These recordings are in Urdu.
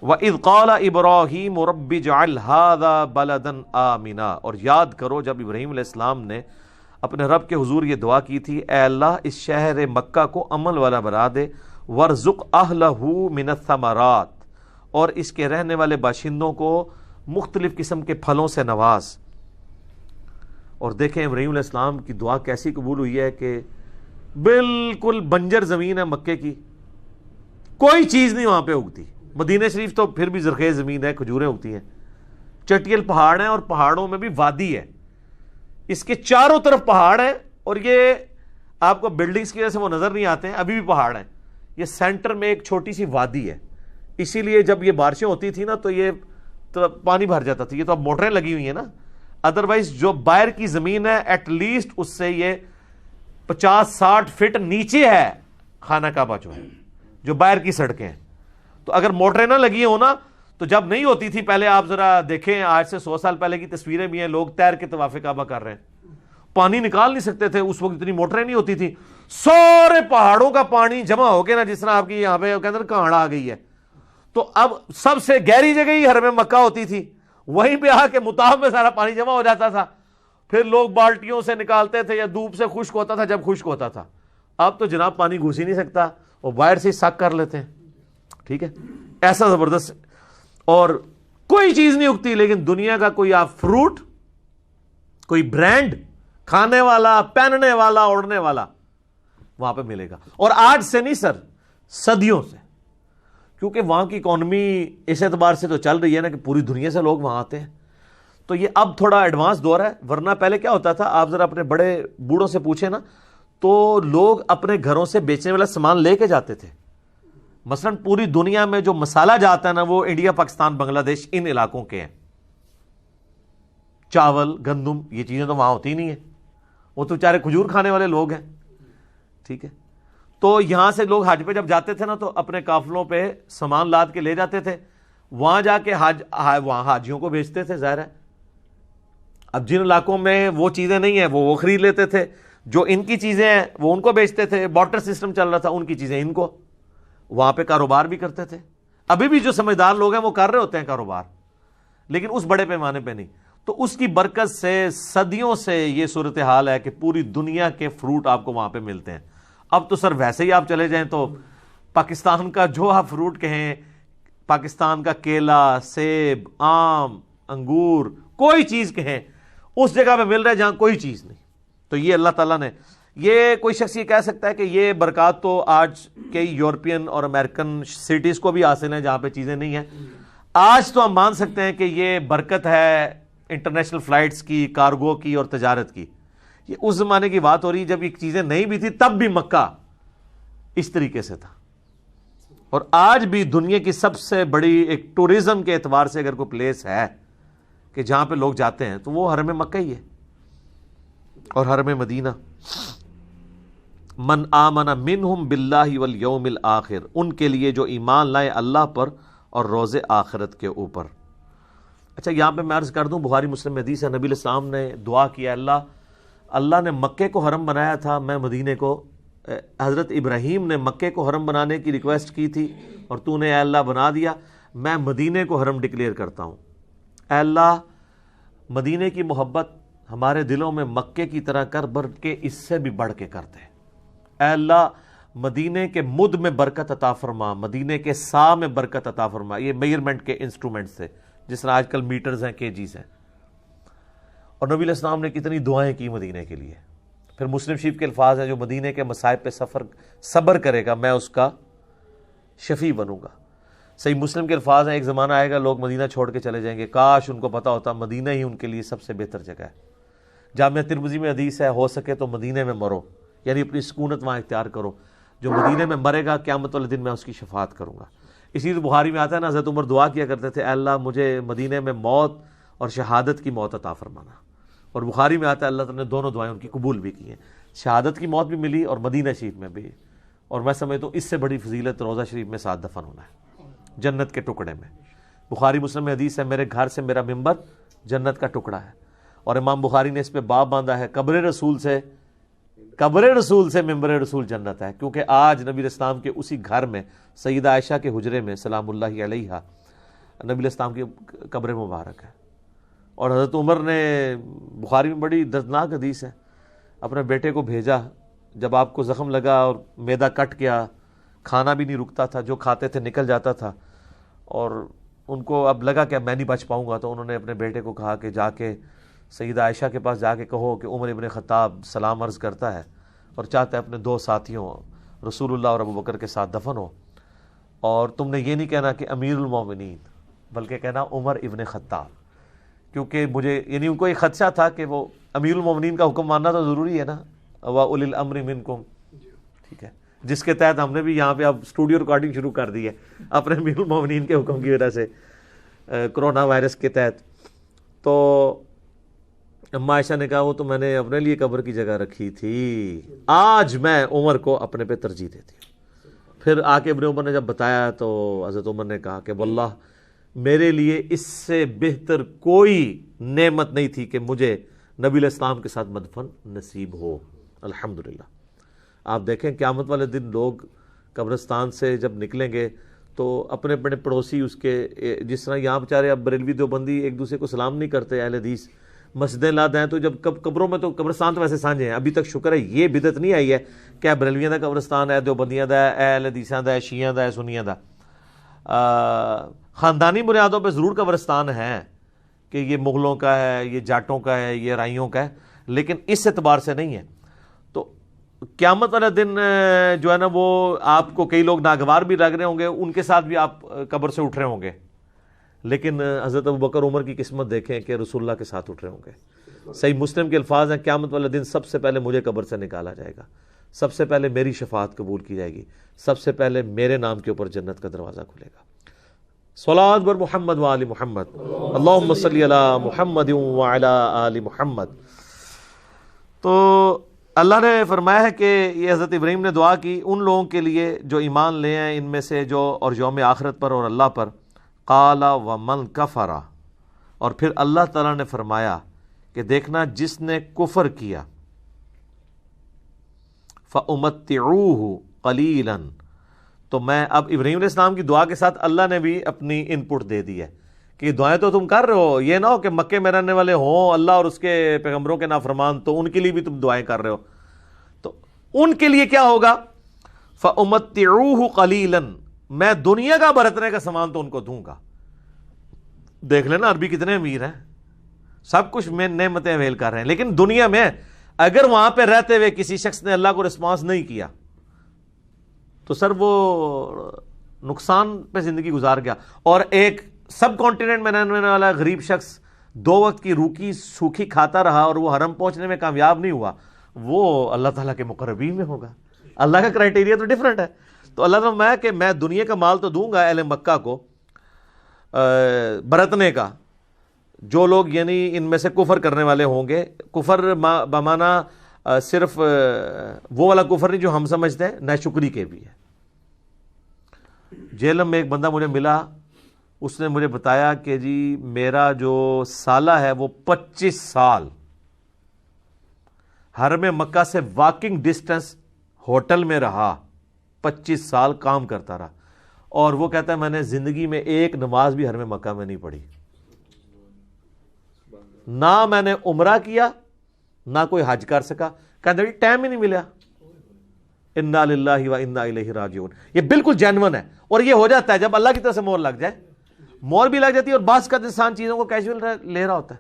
وَإِذْ قَالَ إِبْرَاهِيمُ رَبِّ اجْعَلْ هَٰذَا بَلَدًا آمِنًا، اور یاد کرو جب ابراہیم علیہ السلام نے اپنے رب کے حضور یہ دعا کی تھی، اے اللہ اس شہر مکہ کو امن والا بنا دے، وَارْزُقْ أَهْلَهُ مِنَ الثَّمَرَاتِ، اور اس کے رہنے والے باشندوں کو مختلف قسم کے پھلوں سے نواز۔ اور دیکھیں ابراہیم علیہ السلام کی دعا کیسی قبول ہوئی ہے کہ بالکل بنجر زمین ہے مکے کی، کوئی چیز نہیں وہاں پہ اگتی۔ مدینہ شریف تو پھر بھی زرخیز زمین ہے، کھجوریں اگتی ہیں، چٹیل پہاڑ ہیں اور پہاڑوں میں بھی وادی ہے، اس کے چاروں طرف پہاڑ ہیں، اور یہ آپ کو بلڈنگز کی وجہ سے وہ نظر نہیں آتے ہیں، ابھی بھی پہاڑ ہیں، یہ سینٹر میں ایک چھوٹی سی وادی ہے، اسی لیے جب یہ بارشیں ہوتی تھی نا تو یہ تو پانی بھر جاتا تھا۔ یہ تو اب موٹریں لگی ہوئی ہیں نا، ادروائز جو باہر کی زمین ہے ایٹ لیسٹ اس سے یہ 50-60 فٹ نیچے ہے خانہ کعبہ جو ہے، جو باہر کی سڑکیں ہیں۔ تو اگر موٹریں نہ لگی ہوں نا تو جب نہیں ہوتی تھی پہلے، آپ ذرا دیکھیں آج سے 100 سال پہلے کی تصویریں بھی ہیں، لوگ تیر کے طواف کعبہ کر رہے ہیں، پانی نکال نہیں سکتے تھے اس وقت، اتنی موٹریں نہیں ہوتی تھی، سارے پہاڑوں کا پانی جمع ہو کے نا، جس طرح آپ کی یہاں پہ کہتے ہیں کہاڑ آ گئی ہے، تو اب سب سے گہری جگہ ہی حرم مکہ ہوتی تھی، وہیں پہ آ کے مطاف میں سارا پانی جمع ہو جاتا تھا، پھر لوگ بالٹیوں سے نکالتے تھے یا دھوپ سے خشک ہوتا تھا جب خشک ہوتا تھا۔ اب تو جناب پانی گھس ہی نہیں سکتا، وہ باہر سے سک کر لیتے ہیں، ٹھیک ہے، ایسا زبردست، اور کوئی چیز نہیں اگتی، لیکن دنیا کا کوئی آپ فروٹ، کوئی برانڈ، کھانے والا، پہننے والا، اوڑھنے والا وہاں پہ ملے گا۔ اور آج سے نہیں سر، صدیوں سے، کیونکہ وہاں کی اکانومی اس اعتبار سے تو چل رہی ہے نا کہ پوری دنیا سے لوگ وہاں آتے ہیں، تو یہ اب تھوڑا ایڈوانس دور ہے، ورنہ پہلے کیا ہوتا تھا، آپ ذرا اپنے بڑے بوڑھوں سے پوچھیں نا تو لوگ اپنے گھروں سے بیچنے والا سامان لے کے جاتے تھے۔ مثلا پوری دنیا میں جو مسالہ جاتا ہے نا وہ انڈیا، پاکستان، بنگلہ دیش، ان علاقوں کے ہیں۔ چاول، گندم، یہ چیزیں تو وہاں ہوتی نہیں ہیں، وہ تو بیچارے کھجور کھانے والے لوگ ہیں، ٹھیک ہے۔ تو یہاں سے لوگ حج پہ جب جاتے تھے نا تو اپنے قافلوں پہ سامان لاد کے لے جاتے تھے، وہاں جا کے وہاں حاجیوں کو بیچتے تھے، ظاہر ہے۔ اب جن علاقوں میں وہ چیزیں نہیں ہیں وہ خرید لیتے تھے، جو ان کی چیزیں ہیں وہ ان کو بیچتے تھے، بارٹر سسٹم چل رہا تھا، ان کی چیزیں ان کو، وہاں پہ کاروبار بھی کرتے تھے۔ ابھی بھی جو سمجھدار لوگ ہیں وہ کر رہے ہوتے ہیں کاروبار، لیکن اس بڑے پیمانے پہ نہیں۔ تو اس کی برکت سے صدیوں سے یہ صورتحال ہے کہ پوری دنیا کے فروٹ آپ کو وہاں پہ ملتے ہیں۔ اب تو سر ویسے ہی آپ چلے جائیں تو پاکستان کا جو آپ فروٹ کہیں، پاکستان کا کیلا، سیب، آم، انگور، کوئی چیز کہیں، اس جگہ پہ مل رہا ہے جہاں کوئی چیز نہیں۔ تو یہ اللہ تعالیٰ نے، یہ کوئی شخص یہ کہہ سکتا ہے کہ یہ برکات تو آج کئی یورپین اور امریکن سٹیز کو بھی حاصل ہیں جہاں پہ چیزیں نہیں ہیں۔ آج تو ہم مان سکتے ہیں کہ یہ برکت ہے انٹرنیشنل فلائٹس کی، کارگو کی اور تجارت کی۔ یہ اس زمانے کی بات ہو رہی جب یہ چیزیں نہیں بھی تھی، تب بھی مکہ اس طریقے سے تھا۔ اور آج بھی دنیا کی سب سے بڑی ایک ٹورزم کے اعتبار سے اگر کوئی پلیس ہے کہ جہاں پہ لوگ جاتے ہیں تو وہ حرم مکہ ہی ہے اور حرم مدینہ۔ من آمن منہم باللہ والیوم الآخر، ان کے لیے جو ایمان لائے اللہ پر اور روز آخرت کے اوپر۔ اچھا یہاں پہ میں عرض کر دوں، بخاری مسلم میں حدیث ہے، نبی علیہ السلام نے دعا کیا، اللہ نے مکے کو حرم بنایا تھا، میں مدینے کو، حضرت ابراہیم نے مکے کو حرم بنانے کی ریکویسٹ کی تھی اور تو نے اے اللہ بنا دیا، میں مدینے کو حرم ڈکلیئر کرتا ہوں۔ اے اللہ مدینے کی محبت ہمارے دلوں میں مکے کی طرح کر، بلکہ اس سے بھی بڑھ کے کر دے۔ اے اللہ مدینے کے مد میں برکت عطا فرما، مدینے کے سا میں برکت عطا فرما، یہ میئرمنٹ کے انسٹرومنٹ سے، جس طرح آج کل میٹرز ہیں، کیجیز ہیں۔ اور نبی علیہ السلام نے کتنی دعائیں کی مدینے کے لیے۔ پھر مسلم شریف کے الفاظ ہیں، جو مدینے کے مصائب پہ صبر کرے گا میں اس کا شفیع بنوں گا۔ صحیح مسلم کے الفاظ ہیں، ایک زمانہ آئے گا لوگ مدینہ چھوڑ کے چلے جائیں گے، کاش ان کو پتا ہوتا مدینہ ہی ان کے لیے سب سے بہتر جگہ ہے۔ جامعہ ترمذی میں حدیث ہے، ہو سکے تو مدینے میں مرو، یعنی اپنی سکونت وہاں اختیار کرو، جو مدینے میں مرے گا قیامت والے دن میں اس کی شفاعت کروں گا۔ اسی لیے بخاری میں آتا ہے نا، حضرت عمر دعا کیا کرتے تھے، اے اللہ مجھے مدینے میں موت اور شہادت کی موت عطا فرمانا۔ اور بخاری میں آتا ہے اللہ تعالیٰ نے دونوں دعائیں ان کی قبول بھی کی ہیں، شہادت کی موت بھی ملی اور مدینہ شریف میں بھی۔ اور میں سمجھتا ہوں اس سے بڑی فضیلت روضہ شریف میں ساتھ دفن ہونا ہے، جنت کے ٹکڑے میں۔ بخاری مسلم میں حدیث ہے، میرے گھر سے میرا ممبر جنت کا ٹکڑا ہے۔ اور امام بخاری نے اس پہ باب باندھا ہے، قبر رسول سے ممبر رسول جنت ہے، کیونکہ آج نبی اسلام کے اسی گھر میں سیدہ عائشہ کے حجرے میں سلام اللہ علیہا نبی علیہ السلام کی قبر مبارک ہے. اور حضرت عمر نے، بخاری میں بڑی دردناک حدیث ہے، اپنے بیٹے کو بھیجا جب آپ کو زخم لگا اور معدہ کٹ گیا، کھانا بھی نہیں رکتا تھا، جو کھاتے تھے نکل جاتا تھا، اور ان کو اب لگا کہ میں نہیں بچ پاؤں گا، تو انہوں نے اپنے بیٹے کو کہا کہ جا کے سیدہ عائشہ کے پاس جا کے کہو کہ عمر ابن خطاب سلام عرض کرتا ہے اور چاہتا ہے اپنے 2 ساتھیوں رسول اللہ اور ابو بکر کے ساتھ دفن ہو، اور تم نے یہ نہیں کہنا کہ امیر المومنین، بلکہ کہنا عمر ابن خطاب، کیونکہ مجھے یعنی ان کو ایک خدشہ تھا کہ وہ امیر المومنین کا حکم ماننا تو ضروری ہے نا، وَأُولِي الْأَمْرِ مِنْكُمْ، ٹھیک ہے، جس کے تحت ہم نے بھی یہاں پہ اب اسٹوڈیو ریکارڈنگ شروع کر دی ہے اپنے امیر المومنین کے حکم کی وجہ سے، کرونا وائرس کے تحت. تو اما عائشہ نے کہا وہ تو میں نے اپنے لیے قبر کی جگہ رکھی تھی، آج میں عمر کو اپنے پہ ترجیح دیتی ہوں. پھر آ کے ابن عمر نے جب بتایا تو حضرت عمر نے کہا کہ واللہ میرے لیے اس سے بہتر کوئی نعمت نہیں تھی کہ مجھے نبی علیہ السلام کے ساتھ مدفن نصیب ہو. الحمدللہ. آپ دیکھیں قیامت والے دن لوگ قبرستان سے جب نکلیں گے تو اپنے اپنے پڑوسی اس کے، جس طرح یہاں بیچارے اب بریلوی دیوبندی ایک دوسرے کو سلام نہیں کرتے اہل حدیث، مسجدیں لا دیں، تو جب قبروں میں تو قبرستان تو ویسے سانجھے ہیں، ابھی تک شکر ہے یہ بدعت نہیں آئی ہے کہ بریلویاں دا قبرستان ہے، دیوبندیاں دا ہے، اہل حدیثاں دا ہے، شیعہ دا ہے، سنیاں دا. خاندانی بنیادوں پہ ضرور قبرستان ہے کہ یہ مغلوں کا ہے، یہ جاٹوں کا ہے، یہ رائیوں کا ہے، لیکن اس اعتبار سے نہیں ہے. تو قیامت والا دن جو ہے نا وہ آپ کو کئی لوگ ناگوار بھی لگ رہے ہوں گے، ان کے ساتھ بھی آپ قبر سے اٹھ رہے ہوں گے، لیکن حضرت ابوبکر عمر کی قسمت دیکھیں کہ رسول اللہ کے ساتھ اٹھ رہے ہوں گے. صحیح مسلم کے الفاظ ہیں، قیامت والا دن سب سے پہلے مجھے قبر سے نکالا جائے گا، سب سے پہلے میری شفاعت قبول کی جائے گی، سب سے پہلے میرے نام کے اوپر جنت کا دروازہ کھلے گا. صلوات بر محمد و آل محمد، اللہم صلی علی محمد و علی آل محمد. تو اللہ نے فرمایا ہے کہ یہ حضرت ابراہیم نے دعا کی ان لوگوں کے لیے جو ایمان لے ہیں ان میں سے، جو اور یوم آخرت پر اور اللہ پر. قال ومن کفر، اور پھر اللہ تعالیٰ نے فرمایا کہ دیکھنا جس نے کفر کیا، فَأُمَتِّعُوهُ قَلِيلًا، تو میں اب ابراہیم علیہ السلام کی دعا کے ساتھ اللہ نے بھی اپنی ان پٹ دے دی ہے کہ یہ دعائیں تو تم کر رہے ہو، یہ نہ ہو کہ مکے میں رہنے والے ہوں اللہ اور اس کے پیغمبروں کے نافرمان تو ان کے لیے بھی تم دعائیں کر رہے ہو. تو ان کے لیے کیا ہوگا؟ فَأُمَتِّعُوهُ قَلِيلًا، میں دنیا کا برتنے کا سامان تو ان کو دوں گا. دیکھ لینا عربی کتنے امیر ہیں، سب کچھ میں نعمتیں اویل کر رہے ہیں، لیکن دنیا میں اگر وہاں پہ رہتے ہوئے کسی شخص نے اللہ کو رسپانس نہیں کیا تو سر وہ نقصان پہ زندگی گزار گیا. اور ایک سب کانٹیننٹ میں رہنے والا غریب شخص 2 وقت کی روکی سوکھی کھاتا رہا اور وہ حرم پہنچنے میں کامیاب نہیں ہوا، وہ اللہ تعالیٰ کے مقربین میں ہوگا. اللہ کا کرائٹیریا تو ڈیفرنٹ ہے. تو اللہ تعالیٰ میں کہ میں دنیا کا مال تو دوں گا اہل مکہ کو برتنے کا، جو لوگ یعنی ان میں سے کفر کرنے والے ہوں گے. کفر بمانا صرف وہ والا کفر نہیں جو ہم سمجھتے ہیں، ناشکری کے بھی ہے. جیلم میں ایک بندہ مجھے ملا، اس نے مجھے بتایا کہ جی میرا جو سالہ ہے وہ 25 سال حرم مکہ سے واکنگ ڈسٹنس ہوٹل میں رہا، 25 سال کام کرتا رہا، اور وہ کہتا ہے میں نے زندگی میں ایک نماز بھی حرم مکہ میں نہیں پڑھی، نہ میں نے عمرہ کیا نہ کوئی حج کر سکا، کہتا ہے ٹائم ہی نہیں ملا. انا للہ و انا الیہ راجعون. یہ بالکل جینون ہے، اور یہ ہو جاتا ہے جب اللہ کی طرف سے مہر لگ جائے. مہر بھی لگ جاتی ہے اور بعض کا انسان چیزوں کو کیجول لے رہا ہوتا ہے.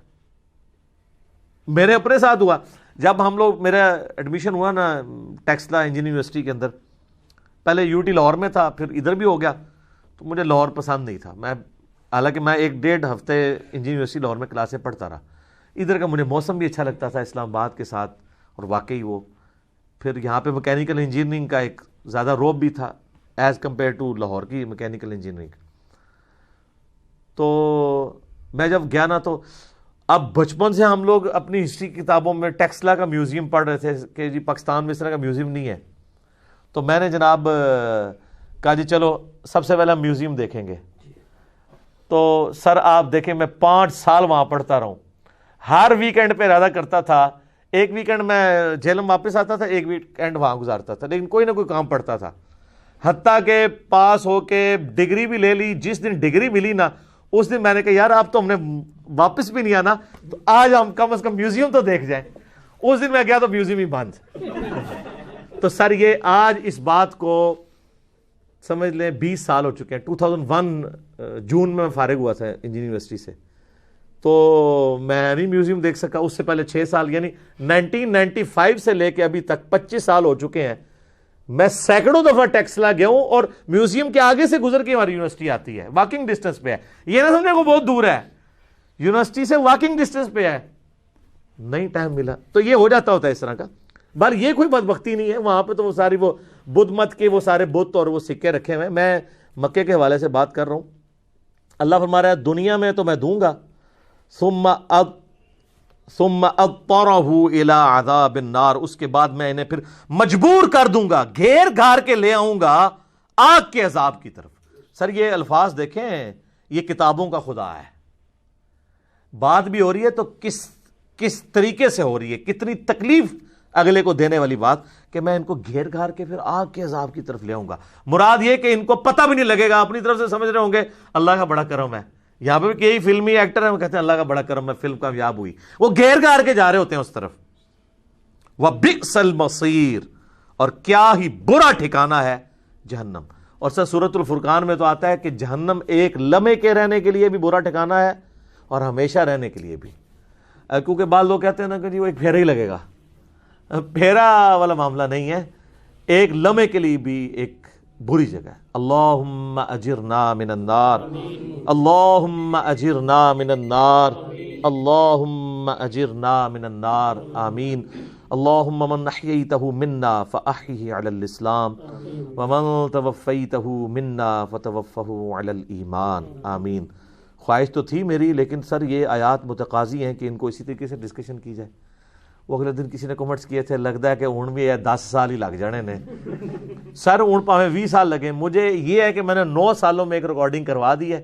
میرے اپنے ساتھ ہوا جب ہم لوگ، میرا ایڈمیشن ہوا نا ٹیکسلا انجینئرنگ یونیورسٹی کے اندر، پہلے یو ٹی لاہور میں تھا پھر ادھر بھی ہو گیا، تو مجھے لاہور پسند نہیں تھا. میں حالانکہ میں 1.5 ہفتے انجینئرنگ یونیورسٹی لاہور میں کلاسیں پڑھتا رہا. ادھر کا مجھے موسم بھی اچھا لگتا تھا اسلام آباد کے ساتھ، اور واقعی وہ پھر یہاں پہ میکینیکل انجینئرنگ کا ایک زیادہ روب بھی تھا ایز کمپیئر ٹو لاہور کی میکینیکل انجینئرنگ. تو میں جب گیا نا تو اب بچپن سے ہم لوگ اپنی ہسٹری کتابوں میں ٹیکسلا کا میوزیم پڑھ رہے تھے کہ جی پاکستان میں اس طرح کا میوزیم نہیں ہے. تو میں نے جناب کہا جی چلو سب سے پہلے ہم میوزیم دیکھیں گے. تو سر آپ دیکھیں میں 5 سال وہاں پڑھتا رہا ہوں، ہر ویکینڈ پہ ارادہ کرتا تھا، ایک ویکینڈ میں جیلم واپس آتا تھا، ایک ویکینڈ وہاں گزارتا تھا، لیکن کوئی نہ کوئی کام پڑتا تھا. حتیٰ کہ پاس ہو کے ڈگری بھی لے لی. جس دن ڈگری ملی نا اس دن میں نے کہا یار اب تو ہم نے واپس بھی نہیں آنا، تو آج ہم کم از کم میوزیم تو دیکھ جائیں۔ اس دن میں گیا تو میوزیم ہی بند۔ تو سر یہ آج اس بات کو سمجھ لیں 20 سال ہو چکے ہیں۔ 2001 جون میں فارغ ہوا تھا انجینئرنگ یونیورسٹی سے، تو میں نہیں میوزیم دیکھ سکا۔ اس سے پہلے 6 سال یعنی 1995 سے لے کے ابھی تک 25 سال ہو چکے ہیں، میں سینکڑوں دفعہ ٹیکسلا گیا ہوں، اور میوزیم کے آگے سے گزر کے ہماری یونیورسٹی آتی ہے، واکنگ ڈسٹنس پہ ہے۔ یہ نہ سمجھے وہ بہت دور ہے، یونیورسٹی سے واکنگ ڈسٹنس پہ ہے۔ نہیں ٹائم ملا تو یہ ہو جاتا ہوتا ہے اس طرح کا۔ بار یہ کوئی بدبختی نہیں ہے، وہاں پہ تو وہ ساری وہ بدھ مت کے وہ سارے بت اور وہ سکے رکھے ہوئے ہیں۔ میں مکے کے حوالے سے بات کر رہا ہوں، اللہ فرما رہا ہے دنیا میں تو میں دوں گا، ثم اضطرہ الی عذاب النار، اس کے بعد میں انہیں پھر مجبور کر دوں گا، گھیر گھار کے لے آؤں گا آگ کے عذاب کی طرف۔ سر یہ الفاظ دیکھیں، یہ کتابوں کا خدا ہے۔ بات بھی ہو رہی ہے تو کس طریقے سے ہو رہی ہے، کتنی تکلیف اگلے کو دینے والی بات کہ میں ان کو گھیر گھار کے پھر آگ کے عذاب کی طرف لے آؤں گا۔ مراد یہ کہ ان کو پتہ بھی نہیں لگے گا، اپنی طرف سے سمجھ رہے ہوں گے اللہ کا بڑا کرم ہے۔ یہاں پہ بھی کئی فلمی ایکٹر ہیں وہ کہتے ہیں اللہ کا بڑا کرم ہے، فلم کامیاب ہوئی، وہ گھیر گھار کے جا رہے ہوتے ہیں اس طرف۔ وَبِئْسَ الْمَصِيرُ، اور کیا ہی برا ٹھکانہ ہے جہنم۔ اور سر سورۃ الفرقان میں تو آتا ہے کہ جہنم ایک لمحے کے رہنے کے لیے بھی برا ٹھکانہ ہے اور ہمیشہ رہنے کے لیے بھی، کیونکہ بعض لوگ کہتے ہیں نا کہ جی وہ ایک پھیرا ہی لگے گا، پھیرا والا معاملہ نہیں ہے، ایک لمحے کے لیے بھی ایک بری جگہ ہے۔ اللہم اجرنا من النار، اللہم اجرنا من النار، اللہم اجرنا من النار، آمین۔ اللہم من احییتہ منا فاحیہ علی الاسلام ومن توفیتہ منا فتوفہ علی الایمان، آمین۔ خواہش تو تھی میری، لیکن سر یہ آیات متقاضی ہیں کہ ان کو اسی طریقے سے ڈسکشن کی جائے۔ وہ اگلے دن کسی نے کمنٹس کیے تھے لگتا ہے کہ ہوں بھی 10 سال ہی لگ جانے نے۔ سر ہوں پاویں 20 سال لگے، مجھے یہ ہے کہ میں نے 9 سالوں میں ایک ریکارڈنگ کروا دی ہے،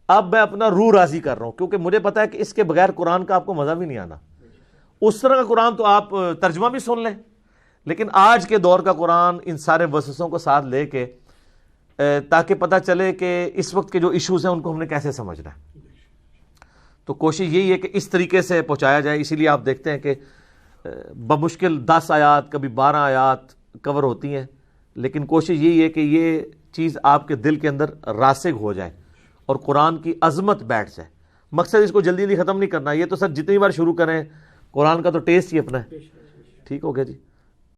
اب میں اپنا روح راضی کر رہا ہوں، کیونکہ مجھے پتا ہے کہ اس کے بغیر قرآن کا آپ کو مزہ بھی نہیں آنا۔ اس طرح کا قرآن تو آپ ترجمہ بھی سن لیں، لیکن آج کے دور کا قرآن ان سارے ورسسوں کو ساتھ لے کے، تاکہ پتہ چلے کہ اس وقت کے جو ایشوز ہیں ان کو ہم نے کیسے سمجھنا ہے۔ تو کوشش یہی ہے کہ اس طریقے سے پہنچایا جائے۔ اسی لیے آپ دیکھتے ہیں کہ بمشکل 10 آیات کبھی 12 آیات کور ہوتی ہیں، لیکن کوشش یہی ہے کہ یہ چیز آپ کے دل کے اندر راسخ ہو جائے اور قرآن کی عظمت بیٹھ جائے۔ مقصد اس کو جلدی جلدی ختم نہیں کرنا، یہ تو سر جتنی بار شروع کریں، قرآن کا تو ٹیسٹ ہی اپنا ہے۔ ٹھیک ہو گیا جی۔